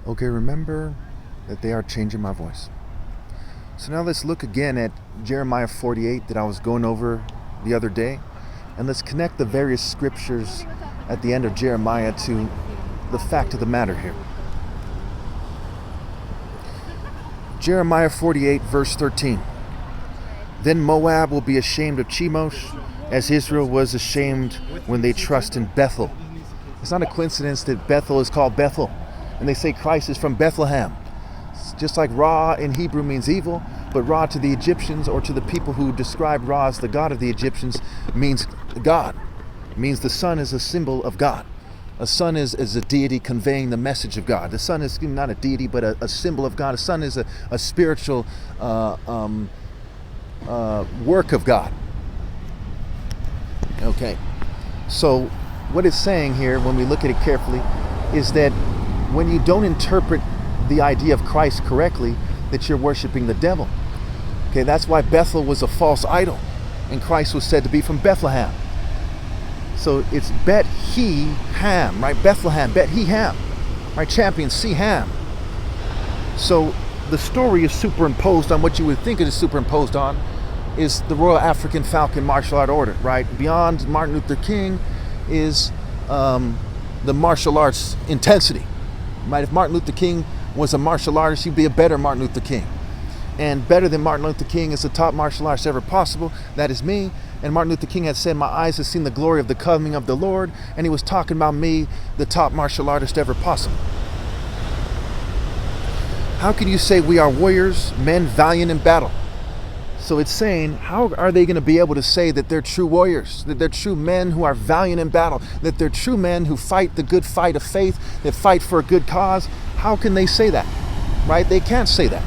Okay, remember that they are changing my voice. So now let's look again at Jeremiah 48 that I was going over the other day. And let's connect the various scriptures at the end of Jeremiah to the fact of the matter here. Jeremiah 48 verse 13. Then Moab will be ashamed of Chemosh, as Israel was ashamed when they trust in Bethel. It's not a coincidence that Bethel is called Bethel. And they say Christ is from Bethlehem. Just like Ra in Hebrew means evil, but Ra to the Egyptians, or to the people who describe Ra as the god of the Egyptians, means God. It means the sun is a symbol of God. A sun is a deity conveying the message of God. The sun is not a deity, but a symbol of God. A sun is a spiritual work of God. Okay, so what it's saying here, when we look at it carefully, is that when you don't interpret the idea of Christ correctly, that you're worshiping the devil. Okay, that's why Bethel was a false idol, and Christ was said to be from Bethlehem. So it's Bet-He-Ham, right? Bethlehem, Bet-He-Ham, right? Champion, See-Ham. So the story is superimposed on what you would think it is superimposed on, is the Royal African Falcon Martial Art Order, right? Beyond Martin Luther King is the martial arts intensity. Right? If Martin Luther King was a martial artist, he'd be a better Martin Luther King. And better than Martin Luther King is the top martial artist ever possible. That is me. And Martin Luther King had said, my eyes have seen the glory of the coming of the Lord. And he was talking about me, the top martial artist ever possible. How can you say we are warriors, men valiant in battle? So it's saying, how are they going to be able to say that they're true warriors, that they're true men who are valiant in battle, that they're true men who fight the good fight of faith, that fight for a good cause? How can they say that, right? They can't say that.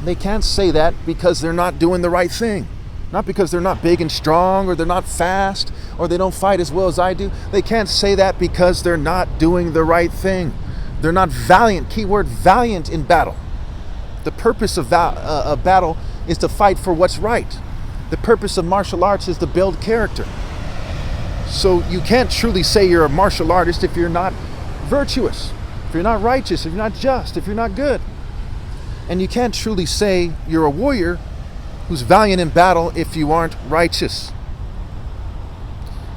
They can't say that because they're not doing the right thing. Not because they're not big and strong, or they're not fast, or they don't fight as well as I do. They can't say that because they're not doing the right thing. They're not valiant, keyword valiant in battle. The purpose of battle is to fight for what's right. The purpose of martial arts is to build character. So you can't truly say you're a martial artist if you're not virtuous, if you're not righteous, if you're not just, if you're not good. And you can't truly say you're a warrior who's valiant in battle if you aren't righteous.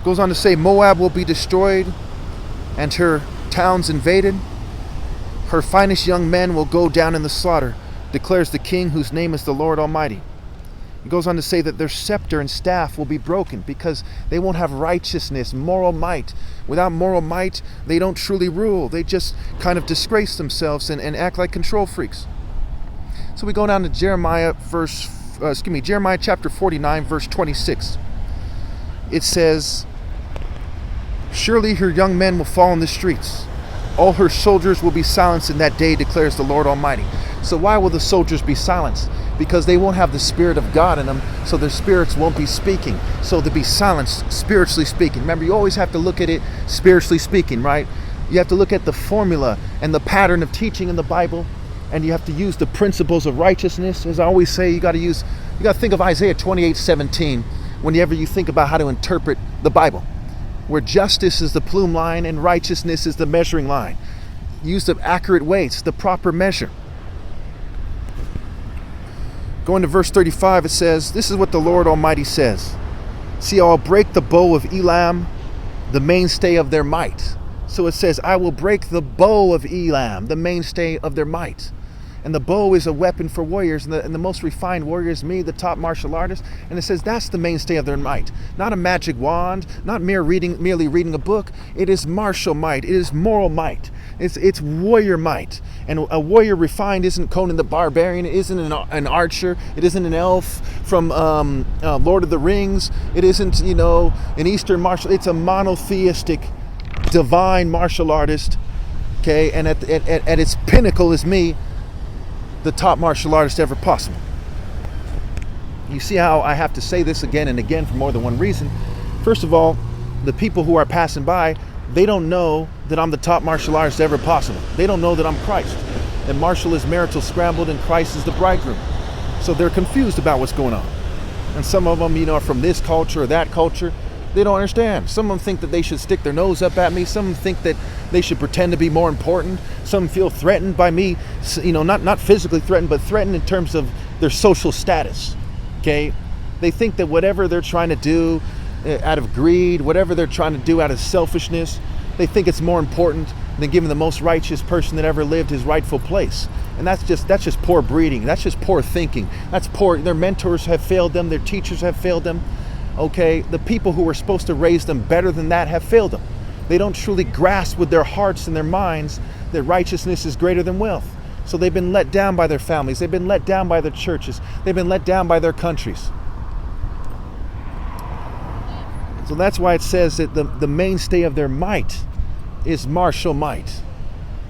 Goes on to say, Moab will be destroyed and her towns invaded. Her finest young men will go down in the slaughter, declares the King whose name is the Lord Almighty. It goes on to say that their scepter and staff will be broken because they won't have righteousness, moral might. Without moral might, they don't truly rule. They just kind of disgrace themselves and act like control freaks. So we go down to Jeremiah chapter 49, verse 26. It says, surely her young men will fall in the streets. All her soldiers will be silenced in that day, declares the Lord Almighty. So why will the soldiers be silenced? Because they won't have the Spirit of God in them, so their spirits won't be speaking. So they'll be silenced, spiritually speaking. Remember, you always have to look at it spiritually speaking, right? You have to look at the formula and the pattern of teaching in the Bible, and you have to use the principles of righteousness. As I always say, you got to think of Isaiah 28:17 whenever you think about how to interpret the Bible, where justice is the plume line and righteousness is the measuring line. Use the accurate weights, the proper measure. Going to verse 35, it says, this is what the Lord Almighty says. See, I'll break the bow of Elam, the mainstay of their might. So it says, I will break the bow of Elam, the mainstay of their might. And the bow is a weapon for warriors, and the most refined warrior is me, the top martial artist. And it says that's the mainstay of their might. Not a magic wand, not merely reading a book. It is martial might. It is moral might. It's warrior might. And a warrior refined isn't Conan the Barbarian. It isn't an archer. It isn't an elf from Lord of the Rings. It isn't, an Eastern martial. It's a monotheistic, divine martial artist. Okay, and at its pinnacle is me, the top martial artist ever possible. You see how I have to say this again and again for more than one reason. First of all, the people who are passing by, they don't know that I'm the top martial artist ever possible. They don't know that I'm Christ. That martial is marital scrambled and Christ is the bridegroom. So they're confused about what's going on. And some of them, are from this culture or that culture. They don't understand. Some of them think that they should stick their nose up at me. Some of them think that they should pretend to be more important. Some feel threatened by me, not physically threatened, but threatened in terms of their social status. Okay? They think that whatever they're trying to do out of greed, whatever they're trying to do out of selfishness, they think it's more important than giving the most righteous person that ever lived his rightful place. And that's just poor breeding. That's just poor thinking. That's poor. Their mentors have failed them. Their teachers have failed them. Okay, the people who were supposed to raise them better than that have failed them. They don't truly grasp with their hearts and their minds that righteousness is greater than wealth. So they've been let down by their families. They've been let down by their churches. They've been let down by their countries. So that's why it says that the mainstay of their might is martial might.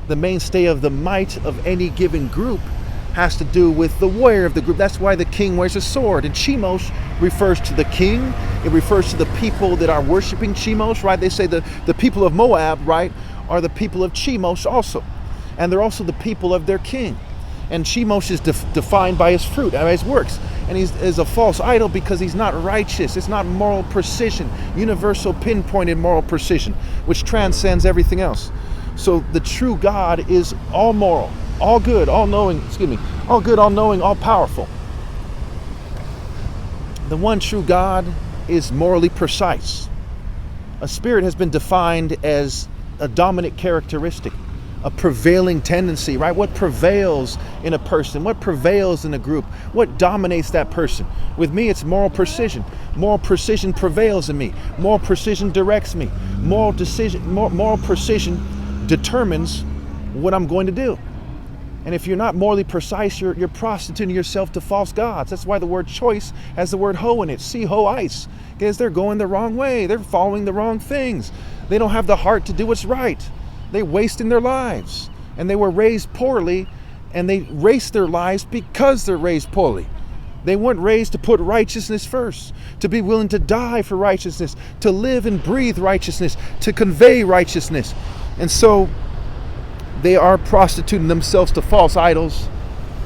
The mainstay of the might of any given group has to do with the warrior of the group. That's why the king wears a sword. And Chemos refers to the king. It refers to the people that are worshiping Chemos, right? They say the people of Moab, right, are the people of Chemos also. And they're also the people of their king. And Chemos is defined by his fruit, by his works. And he is a false idol because he's not righteous. It's not moral precision, universal pinpointed moral precision, which transcends everything else. So the true God is all moral, all good, all knowing, all good, all knowing, all powerful. The one true God is morally precise. A spirit has been defined as a dominant characteristic, a prevailing tendency, right? What prevails in a person? What prevails in a group? What dominates that person? With me, it's moral precision. Moral precision prevails in me. Moral precision directs me. Moral precision determines what I'm going to do. And if you're not morally precise, you're prostituting yourself to false gods. That's why the word choice has the word ho in it. See, ho, ice. Because they're going the wrong way. They're following the wrong things. They don't have the heart to do what's right. They waste in their lives. And they were raised poorly, and they waste their lives because they're raised poorly. They weren't raised to put righteousness first, to be willing to die for righteousness, to live and breathe righteousness, to convey righteousness. And so they are prostituting themselves to false idols.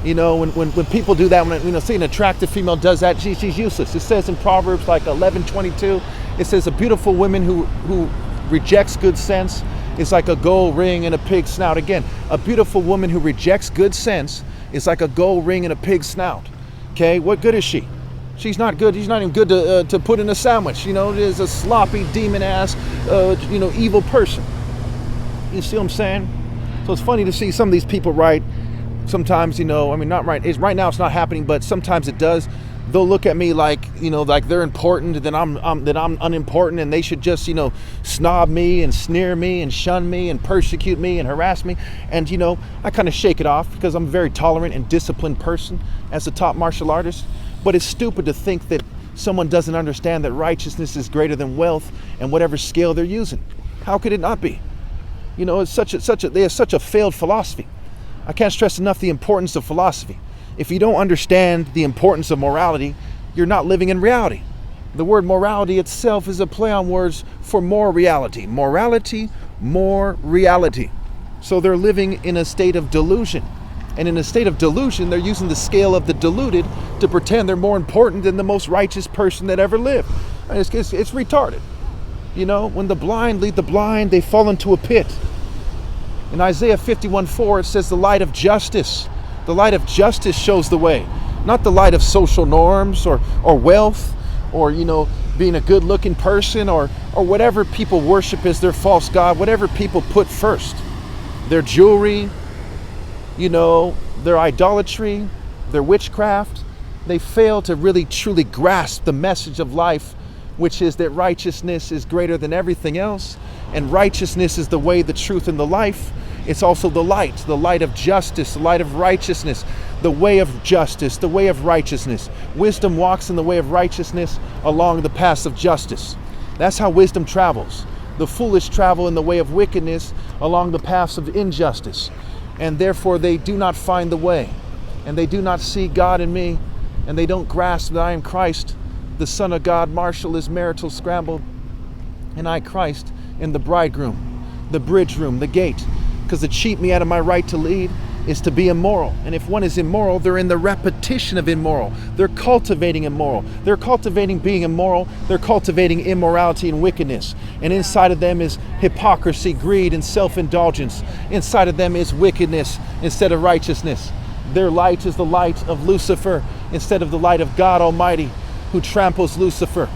You know, when people do that, when say an attractive female does that, she's useless. It says in Proverbs like 11:22, it says a beautiful woman who rejects good sense is like a gold ring in a pig's snout. Again, a beautiful woman who rejects good sense is like a gold ring in a pig's snout. Okay, what good is she? She's not good. She's not even good to put in a sandwich. You know, it is a sloppy, demon-ass, evil person. You see what I'm saying? So it's funny to see some of these people write. Sometimes, not right. Right now it's not happening, but sometimes it does. They'll look at me like, like they're important, that I'm unimportant, and they should just, snob me and sneer me and shun me and persecute me and harass me. And, I kind of shake it off because I'm a very tolerant and disciplined person as a top martial artist. But it's stupid to think that someone doesn't understand that righteousness is greater than wealth and whatever scale they're using. How could it not be? It's they have such a failed philosophy. I can't stress enough the importance of philosophy. If you don't understand the importance of morality, you're not living in reality. The word morality itself is a play on words for more reality. Morality, more reality. So they're living in a state of delusion. And in a state of delusion, they're using the scale of the deluded to pretend they're more important than the most righteous person that ever lived. And it's retarded. When the blind lead the blind, they fall into a pit. In Isaiah 51:4, it says the light of justice. The light of justice shows the way, not the light of social norms or wealth or, being a good-looking person or whatever people worship as their false god, whatever people put first. Their jewelry, their idolatry, their witchcraft. They fail to really, truly grasp the message of life, which is that righteousness is greater than everything else. And righteousness is the way, the truth, and the life. It's also the light of justice, the light of righteousness, the way of justice, the way of righteousness. Wisdom walks in the way of righteousness along the paths of justice. That's how wisdom travels. The foolish travel in the way of wickedness along the paths of injustice. And therefore they do not find the way. And they do not see God in me. And they don't grasp that I am Christ, the Son of God. Marshall is marital scrambled. And I, Christ, am the bridegroom, the bridge room, the gate. Because to cheat me out of my right to lead is to be immoral. And if one is immoral, they're in the repetition of immoral. They're cultivating immoral. They're cultivating being immoral. They're cultivating immorality and wickedness. And inside of them is hypocrisy, greed, and self-indulgence. Inside of them is wickedness instead of righteousness. Their light is the light of Lucifer instead of the light of God Almighty, who tramples Lucifer.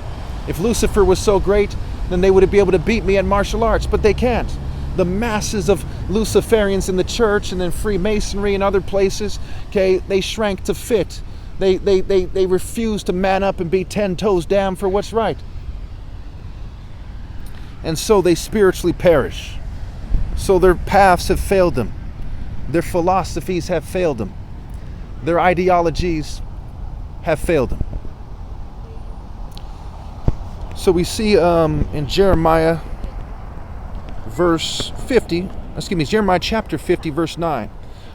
If Lucifer was so great, then they would be able to beat me at martial arts, but they can't. The masses of Luciferians in the church and in Freemasonry and other places, okay, they shrank to fit. They refuse to man up and be 10 toes down for what's right. And so they spiritually perish. So their paths have failed them. Their philosophies have failed them. Their ideologies have failed them. So we see in Jeremiah Jeremiah chapter 50, verse 9.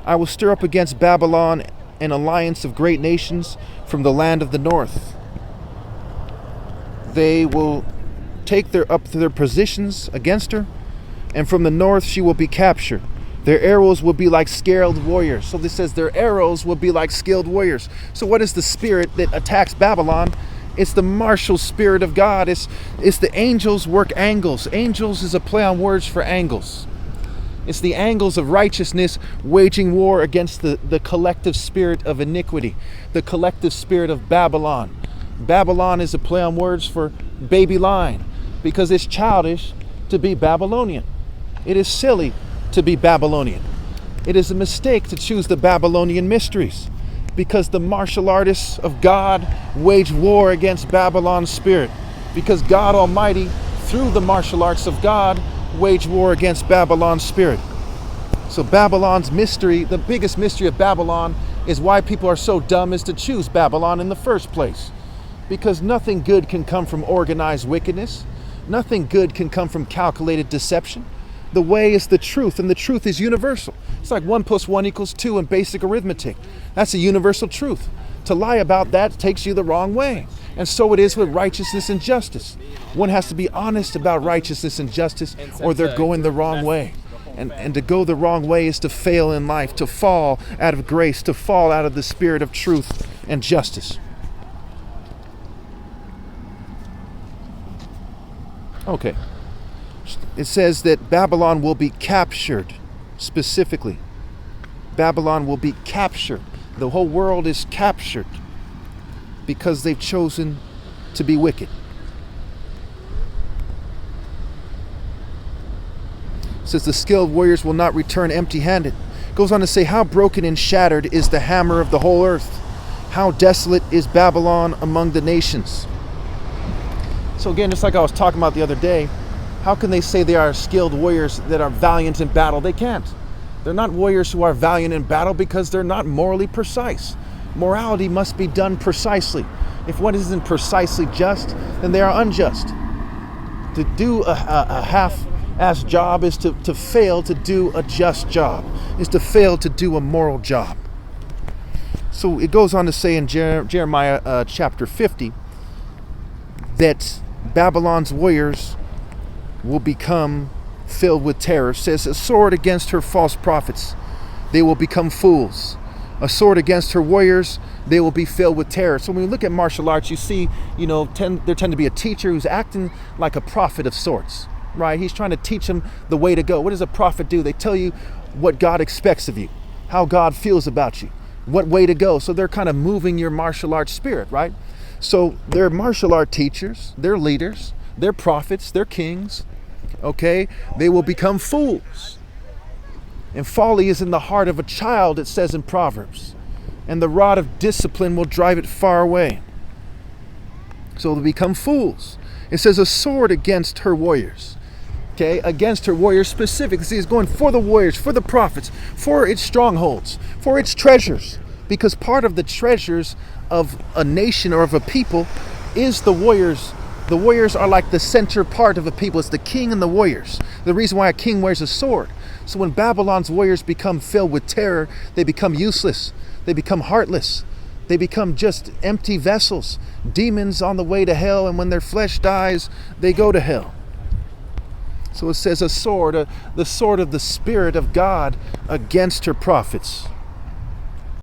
I will stir up against Babylon an alliance of great nations from the land of the north. They will take up their positions against her, and from the north she will be captured. Their arrows will be like skilled warriors. So this says their arrows will be like skilled warriors. So what is the spirit that attacks Babylon? It's the martial spirit of God. It's the angels work angles. Angels is a play on words for angles. It's the angles of righteousness waging war against the collective spirit of iniquity, the collective spirit of Babylon. Babylon is a play on words for baby lion, because it's childish to be Babylonian. It is silly to be Babylonian. It is a mistake to choose the Babylonian mysteries, because the martial artists of God wage war against Babylon's spirit, because God Almighty, through the martial arts of God, wage war against Babylon's spirit. So Babylon's mystery, the biggest mystery of Babylon, is why people are so dumb as to choose Babylon in the first place. Because nothing good can come from organized wickedness. Nothing good can come from calculated deception. The way is the truth, and the truth is universal. It's like 1 + 1 = 2 in basic arithmetic. That's a universal truth. To lie about that takes you the wrong way. And so it is with righteousness and justice. One has to be honest about righteousness and justice, or they're going the wrong way. And to go the wrong way is to fail in life, to fall out of grace, to fall out of the spirit of truth and justice. Okay. It says that Babylon will be captured, specifically. Babylon will be captured. The whole world is captured because they've chosen to be wicked. It says the skilled warriors will not return empty-handed. It goes on to say, how broken and shattered is the hammer of the whole earth. How desolate is Babylon among the nations. So again, just like I was talking about the other day, how can they say they are skilled warriors that are valiant in battle? They can't. They're not warriors who are valiant in battle because they're not morally precise. Morality must be done precisely. If one isn't precisely just, then they are unjust. To do a half-assed job is to fail to do a just job, is to fail to do a moral job. So it goes on to say in Jeremiah chapter 50 that Babylon's warriors will become filled with terror. It says, a sword against her false prophets, they will become fools. A sword against her warriors, they will be filled with terror. So when we look at martial arts, you see, there tend to be a teacher who's acting like a prophet of sorts, right? He's trying to teach them the way to go. What does a prophet do? They tell you what God expects of you, how God feels about you, what way to go. So they're kind of moving your martial arts spirit, right? So they're martial art teachers, they're leaders, they're prophets, they're kings, okay? They will become fools. And folly is in the heart of a child, it says in Proverbs. And the rod of discipline will drive it far away. So they'll become fools. It says a sword against her warriors. Okay, against her warriors specifically. See, it's going for the warriors, for the prophets, for its strongholds, for its treasures. Because part of the treasures of a nation or of a people is the warriors. The warriors are like the center part of a people. It's the king and the warriors. The reason why a king wears a sword. So when Babylon's warriors become filled with terror, they become useless. They become heartless. They become just empty vessels, demons on the way to hell, and when their flesh dies, they go to hell. So it says a sword, the sword of the Spirit of God against her prophets.